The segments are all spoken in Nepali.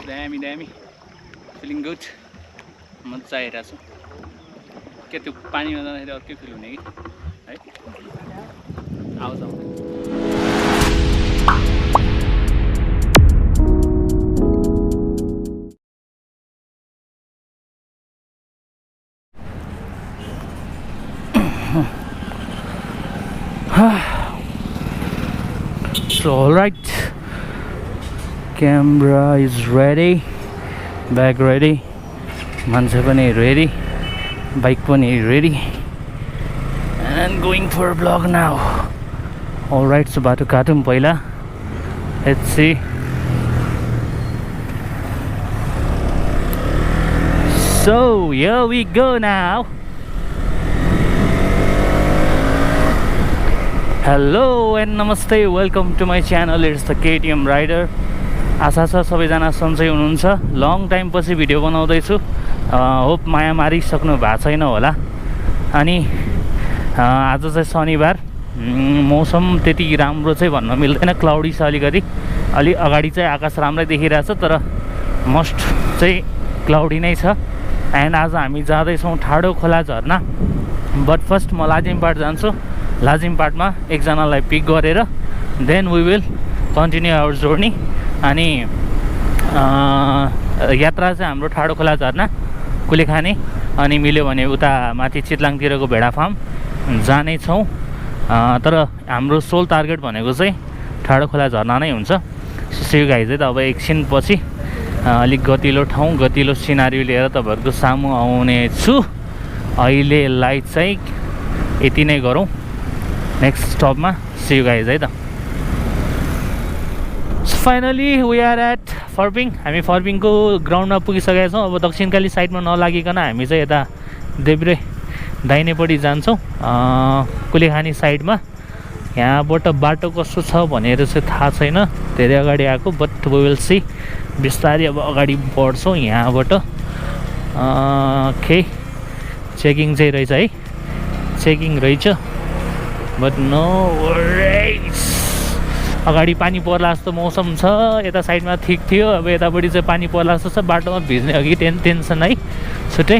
दामी दामी फिलिङ गुड मजा आइरहेको छु के त्यो पानीमा जाँदाखेरि अर्कै फिल हुने कि है आउँछ So alright, camera is ready, bag ready, मान्छे पनि ready, bike पनि ready, and going for a vlog now. Alright, so बाटो काटौँ पहिला. Let's see. So here we go now. Hello and namaste, welcome to my channel. It's the KTM rider. आशा छ सबैजना सन्चै हुनुहुन्छ. लङ टाइम पछि भिडियो बनाउँदैछु. होप माया मारिसक्नु भएको छैन होला. अनि आज चाहिँ शनिबार, मौसम त्यति राम्रो चाहिँ भन्न मिल्दैन, क्लाउडी छ अलिकति. अलि अगाडि चाहिँ आकाश राम्रै देखिरहेछ तर मस्ट चाहिँ क्लाउडी नै छ. एन्ड आज हामी जाँदैछौँ ठाडो खोला झरना. बट फर्स्ट म लाजिमपाट जान्छु. लाजिमपाटमा एकजनालाई पिक गरेर then we will continue our journey. अनि यात्रा चाहिँ हाम्रो ठाडो खोला झरना, कुलेखानी, अनि मिल्यो भने उता माथि चितलाङतिरको भेडा फार्म जानेछौँ. तर हाम्रो सोल टार्गेट भनेको चाहिँ ठाडो खोला झरना नै हुन्छ. सी गाइज चाहिँ त अब एकछिन पछि अलिक गतिलो ठाउँ, गतिलो सिनारी लिएर तपाईँहरूको सामु आउने छु. अहिलेलाई चाहिँ यति नै गरौँ. नेक्स्ट स्टपमा सी यु गाइज है त. Finally we are at Pharping. हामी फर्पिङको ग्राउन्डमा पुगिसकेका छौँ. अब दक्षिणकाली साइडमा नलागिकन हामी चाहिँ यता देब्रे दाहिनेपट्टि जान्छौँ कुलेखानी साइडमा. यहाँबाट बाटो कस्तो छ भनेर चाहिँ थाहा छैन, धेरै अगाडि आएको. But we will see. बिस्तारै अब अगाडि बढ्छौँ यहाँबाट. ओके, चेकिङ चाहिँ रहेछ है, चेकिङ रहेछ. But no worries. अगाडि पानी पर्ला जस्तो मौसम छ, यता साइडमा ठिक थियो. अब यतापट्टि चाहिँ पानी पर्ला जस्तो छ. बाटोमा भिज्ने अघि टेन्सन है छुट्टै.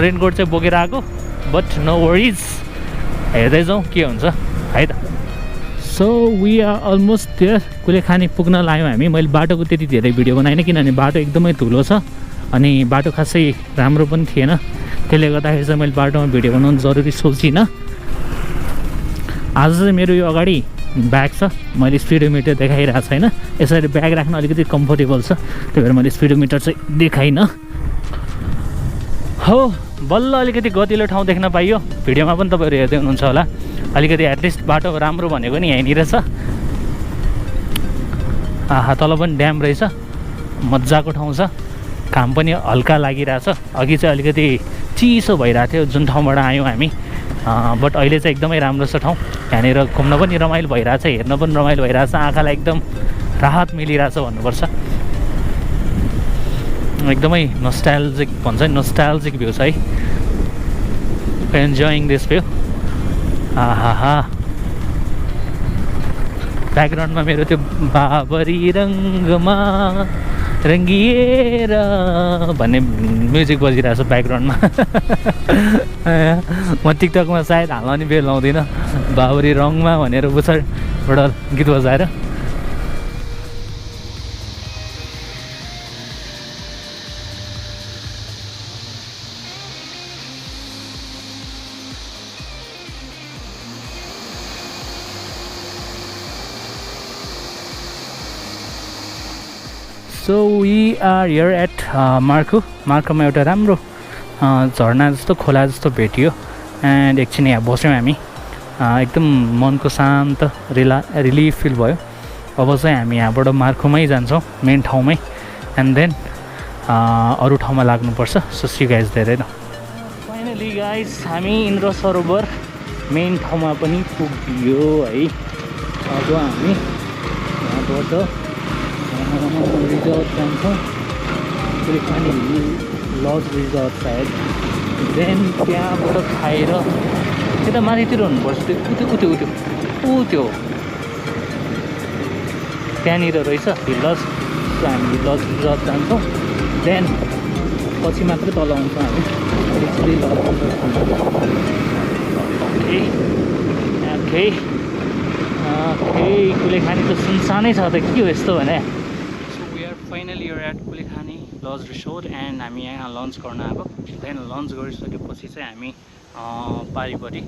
रेनकोट चाहिँ बोकेर आएको. बट नो वरिज, हेर्दै जाउँ के हुन्छ है त. So we are almost there. Kulekhani पुग्न लाग्यौँ हामी. मैले बाटोको त्यति धेरै भिडियो बनाइनँ किनभने बाटो एकदमै धुलो छ अनि बाटो खासै राम्रो पनि थिएन. त्यसले गर्दाखेरि चाहिँ मैले बाटोमा भिडियो बनाउनु जरुरी सोचिनँ. आज चाहिँ मेरो यो अगाडि ब्याग छ, मैले स्पिडोमिटर देखाइरहेको छैन. यसरी ब्याग राख्न अलिकति कम्फोर्टेबल छ, त्यही भएर मैले स्पिडोमिटर चाहिँ देखाइनँ. हो, बल्ल अलिकति गतिलो ठाउँ देख्न पाइयो. भिडियोमा पनि तपाईँहरू हेर्दै हुनुहुन्छ होला. अलिकति एटलिस्ट बाटो राम्रो भनेको नि यहीँनिर छ. आहा, तल पनि ड्याम रहेछ, मजाको ठाउँ छ. घाम पनि हल्का लागिरहेछ. अघि चाहिँ अलिकति चिसो भइरहेको थियो जुन ठाउँबाट आयौँ हामी. बट अहिले चाहिँ एकदमै राम्रो छ ठाउँ. यहाँनिर घुम्न पनि रमाइलो भइरहेछ, हेर्न पनि रमाइलो भइरहेछ. आँखालाई एकदम राहत मिलिरहेछ भन्नुपर्छ. एकदमै नोस्टाल्जिक भन्छ नि, नोस्टाल्जिक भ्यू छ है. एन्जोइङ दिस भ्यू. आहा, ब्याकग्राउन्डमा मेरो त्यो बाबरी रङ्गमा रङ्गिएर भन्ने म्युजिक बजिरहेको छ ब्याकग्राउन्डमा. म टिकटकमा सायद हाल्न नि बेल लाउँदिनँ, बाबरी रङमा भनेर पछाडिबाट गीत बजाएर. So we are here at मार्कोमा एउटा राम्रो झरना जस्तो खोला जस्तो भेटियो. एन्ड एकछिन यहाँ बस्यौँ हामी. एकदम मनको शान्त रिलिफ फिल भयो. अब चाहिँ हामी यहाँबाट मार्कोमै जान्छौँ, मेन ठाउँमै. एन्ड देन अरू ठाउँमा लाग्नुपर्छ. सो सी गाइज धेरै न. फाइनली गाइज हामी इन्द्र सरोवर मेन ठाउँमा पनि पुग्यो है. अब हामी यहाँबाट रिजोर्ट जान्छौँ, कुलेखानी लज रिजोर्ट सायद. देन त्यहाँबाट खाएर त्यता माथितिर हुनुपर्छ. त्यो त्यहाँनिर रहेछ हिल लज. सो हामी लज रिजर्भ जान्छौँ देन पछि मात्रै तल आउँछौँ हामी एकचोटि लज ओके कुलेखानी त सुनसानै छ त के हो यस्तो भने so we are finally here at Kulekhani lodge resort and हामी यहाँ लन्च गर्न आएको देन लन्च गरिसकेपछि चाहिँ हामी पारिपट्टि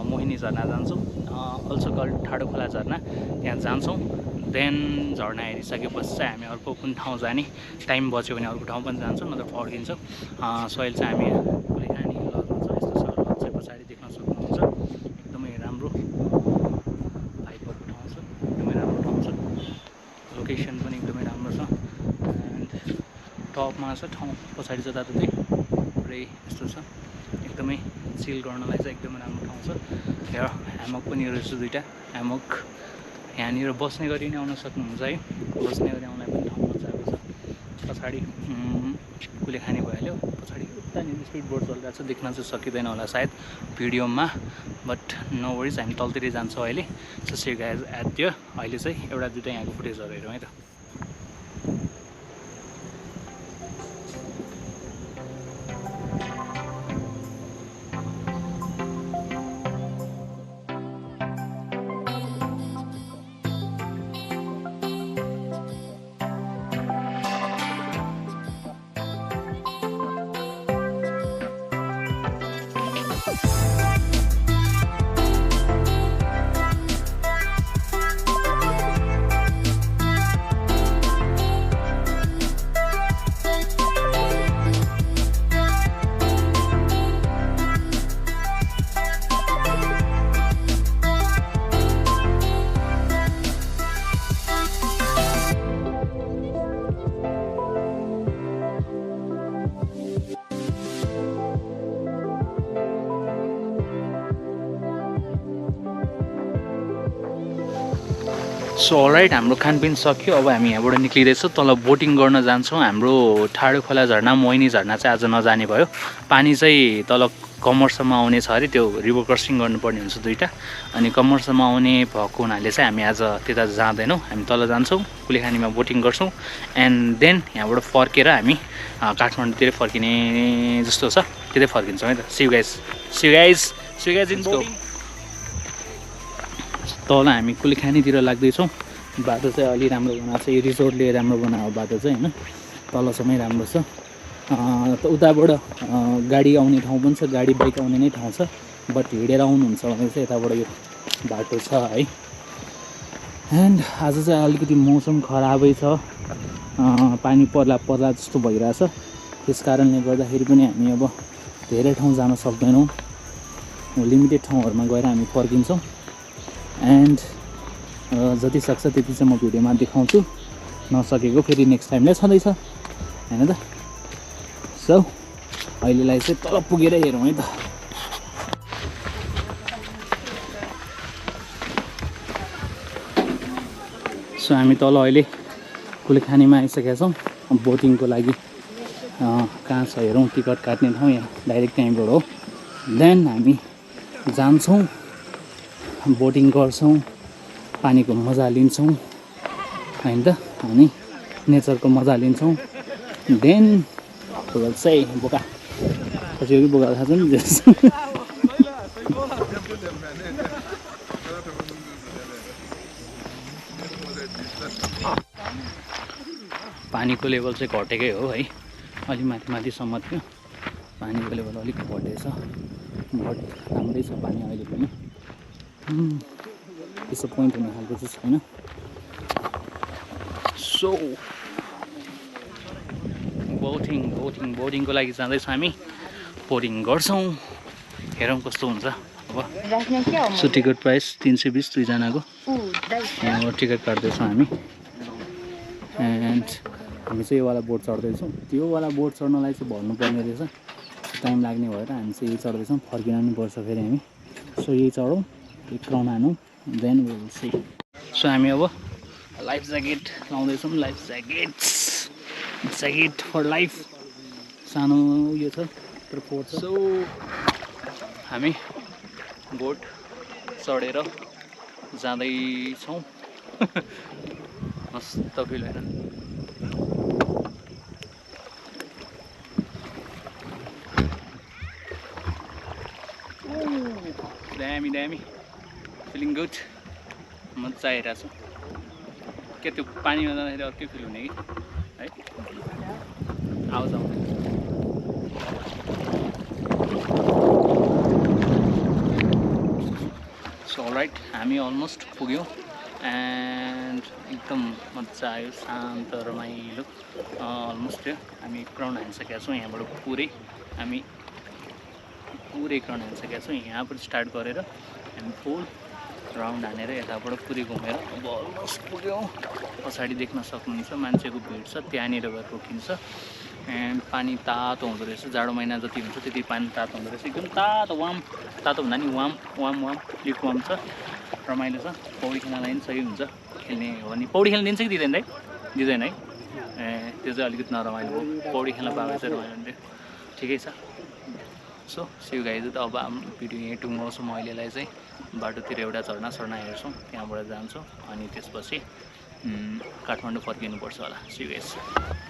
मोहिनी झरना जान्छौँ अल्सो कल्ड ठाडो खोला झरना त्यहाँ जान्छौँ देन झरना हेरिसकेपछि चाहिँ हामी अर्को कुन ठाउँ जाने टाइम बच्यो भने अर्को ठाउँ पनि जान्छौँ नत्र फर्किन्छौँ सो अहिले चाहिँ हामी कुलेखानी लजमा छ यस्तो छ लज चाहिँ पछाडि देख्न सक्नुहुन्छ एकदमै राम्रो भाइबहरूको ठाउँ छ एकदमै राम्रो ठाउँ छ लोकेसन पनि एकदमै राम्रो छ एन्ड टपमा छ ठाउँ पछाडि जताततै पुरै यस्तो छ एकदमै चिल गर्नलाई चाहिँ एकदमै राम्रो ठाउँ छ यहाँ ह्यामक पनि रहेछ दुईवटा ह्यामक यहाँनिर बस्ने गरी नै आउन सक्नुहुन्छ है बस्ने गरी आउनलाई पनि ठाउँ मजाको छ पछाडि कुलेखानी भइहाल्यो पछाडि उतानिर स्पिड बोट चलिरहेको छ देख्न चाहिँ सकिँदैन होला सायद भिडियोमा बट नो वरिज हामी तलतिरै जान्छौँ अहिले so see you guys at त्यो अहिले चाहिँ एउटा दुइटा यहाँको फुटेजहरू हेरौँ है त सो अलराइट हाम्रो खानपिन सक्यो अब हामी यहाँबाट निक्लिँदैछौँ तल बोटिङ गर्न जान्छौँ हाम्रो ठाडो खोला झरना मोहिनी झरना चाहिँ आज नजाने भयो पानी चाहिँ तल कमरसम्म आउने छ अरे त्यो रिभर क्रसिङ गर्नुपर्ने हुन्छ दुईवटा अनि कमरसम्म आउने भएको हुनाले चाहिँ हामी आज त्यता जाँदैनौँ हामी तल जान्छौँ कुलेखानीमा बोटिङ गर्छौँ एन्ड देन यहाँबाट फर्केर हामी काठमाडौँतिर फर्किने जस्तो छ त्यतै फर्किन्छौँ है त see you guys in boating तल हामी कुलेखानीतिर लाग्दैछौँ बाटो चाहिँ अलि राम्रो बनाएको छ यो रिजोर्टले राम्रो बनाएको बाटो चाहिँ होइन तलसम्मै राम्रो छ उताबाट गाडी आउने ठाउँ पनि छ गाडी बाइक आउने नै ठाउँ छ बट हिँडेर आउनुहुन्छ भने चाहिँ यताबाट यो बाटो छ है एन्ड आज चाहिँ अलिकति मौसम खराबै छ पानी पर्ला जस्तो भइरहेछ त्यस कारणले गर्दाखेरि पनि हामी अब धेरै ठाउँ जान सक्दैनौँ लिमिटेड ठाउँहरूमा गएर हामी फर्किन्छौँ एन्ड जति सक्छ त्यति चाहिँ म भिडियोमा देखाउँछु नसकेको फेरि नेक्स्ट टाइमलाई छँदैछ होइन त सो अहिलेलाई चाहिँ तल पुगेर हेरौँ है त सो हामी तल अहिले कुलेखानीमा आइसकेका छौँ बोटिङको लागि कहाँ छ हेरौँ टिकट काट्ने ठाउँ यहाँ डाइरेक्ट त्यहीँबाट हो देन हामी जान्छौँ बोटिङ गर्छौँ पानीको मजा लिन्छौँ होइन त अनि नेचरको मजा लिन्छौँ देन बोका चाहिँ बोका पछि बोका थाहा छ नि पानीको लेभल चाहिँ घटेकै हो है अलि माथिसम्म थियो पानीको लेभल अलिक घटेछ बट राम्रै छ पानी अहिले पनि डिसपोइन्ट हुने खालको चाहिँ छैन सो बोटिङको लागि जाँदैछौँ हामी बोटिङ गर्छौँ हेरौँ कस्तो हुन्छ अब सो टिकट प्राइस 320 दुईजनाको यहाँबाट टिकट काट्दैछौँ हामी एन्ड हामी चाहिँ योवाला बोट चढ्दैछौँ त्योवाला बोट चढ्नलाई चाहिँ भर्नुपर्ने रहेछ टाइम लाग्ने भएर हामी चाहिँ यही चढ्दैछौँ फर्किन पनि पर्छ फेरि हामी सो यही चढौँ एक राउन्ड हानौँ then we will see so हामी अब लाइफ ज्याकेट लाउँदैछौँ लाइफ ज्याकेट फर लाइफ सानो उयो छ तर पोर्छ सो हामी बोट चढेर जाँदैछौँ मस्त फिल होइन दामी फिलिङ गुड मजा आइरहेको छु के त्यो पानीमा जाँदाखेरि अर्कै फिल हुने कि है आउँछ सो अलराइट हामी अलमोस्ट पुग्यौँ एन्ड एकदम मजा आयो शान्त रमाइलो अलमोस्ट थियो हामी क्राउन हानिसकेका छौँ यहाँबाट पुरै हामी पुरै क्राउन हानिसकेका छौँ यहाँबाट स्टार्ट गरेर हामी फुल राउन्ड हानेर यताबाट पुरै घुमेर अब अलमोस्ट पुग्यौँ पछाडि देख्न सक्नुहुन्छ मान्छेको भिड छ त्यहाँनिर गएर रोकिन्छ एन्ड पानी तातो हुँदो रहेछ जाडो महिना जति हुन्छ त्यति पानी तातो हुँदो रहेछ एकदम तातो वाम तातो भन्दा नि वाम लिक वाम छ रमाइलो छ पौडी खेल्नलाई पनि सही हुन्छ खेल्ने हो भने पौडी खेल्न दिन्छ कि दिँदैन है दिँदैन है ए त्यो चाहिँ अलिकति नरमाइलो हो पौडी खेल्न पाएको चाहिँ रमाइलो हुन्थ्यो ठिकै छ सो सिउ गाइज त अब हाम्रो भिडियो यहीँ टुङ्गाउँछु म अहिलेलाई चाहिँ बाटोतिर एउटा झर्ना हेर्छौँ त्यहाँबाट जान्छौँ अनि त्यसपछि काठमाडौँ फर्किनुपर्छ होला सिउ गाइज